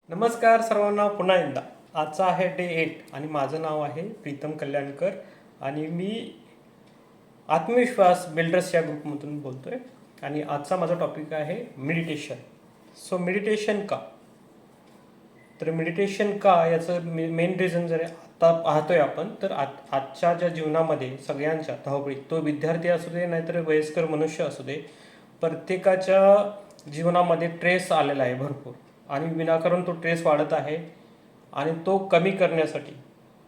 नमस्कार सर्वांना पुन्हा एकदा. आजचा आहे डे 8 आणि माझं नाव आहे प्रीतम कल्याणकर आणि मी आत्मविश्वास बिल्डर्स या ग्रुपमधून बोलतो आहे. आणि आजचा माझा टॉपिक आहे मेडिटेशन. सो मेडिटेशन का? तर मेडिटेशन का याचं मेन रिझन जर आता पाहतोय आपण तर आजच्या ज्या जीवनामध्ये सगळ्यांच्या धावपळीत, तो विद्यार्थी असू दे नाहीतर वयस्कर मनुष्य असू दे, प्रत्येकाच्या जीवनामध्ये ट्रेस आलेला आहे भरपूर आणि विनाकारण तो ट्रेस वाढत आहे. आणि तो कमी करण्यासाठी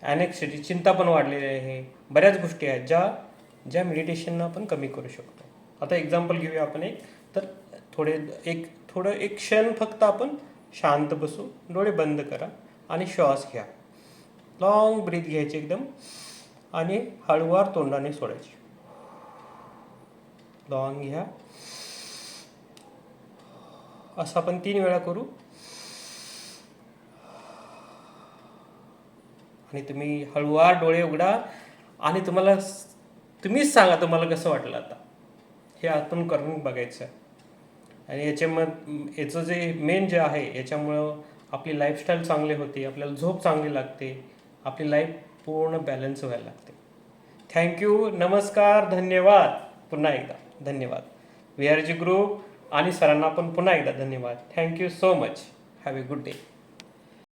ॲनेक्सिटी, चिंता पण वाढलेली आहे. बऱ्याच गोष्टी आहेत ज्या मेडिटेशननं आपण कमी करू शकतो. आता एक्झाम्पल घेऊया आपण तर थोडं एक क्षण फक्त आपण शांत बसू, डोळे बंद करा आणि श्वास घ्या. लॉंग ब्रीथ घ्यायची एकदम आणि हळूवार तोंडाने सोडायची. लॉंग घ्या. असं आपण 3 वेळा करू. आणि तुम्ही हळूवार डोळे उघडा आणि तुम्हीच सांगा तुम्हाला कसं वाटलं आता. हे आतून करून बघायचं. आणि याचं जे मेन जे आहे याच्यामुळं आपली लाईफस्टाईल चांगली होते, आपल्याला झोप चांगली लागते, आपली लाईफ पूर्ण बॅलन्स व्हायला लागते. थँक्यू. नमस्कार. धन्यवाद. पुन्हा एकदा धन्यवाद. VRG ग्रुप आणि सरांना पण पुन्हा एकदा धन्यवाद. Thank you so much. Have a good day.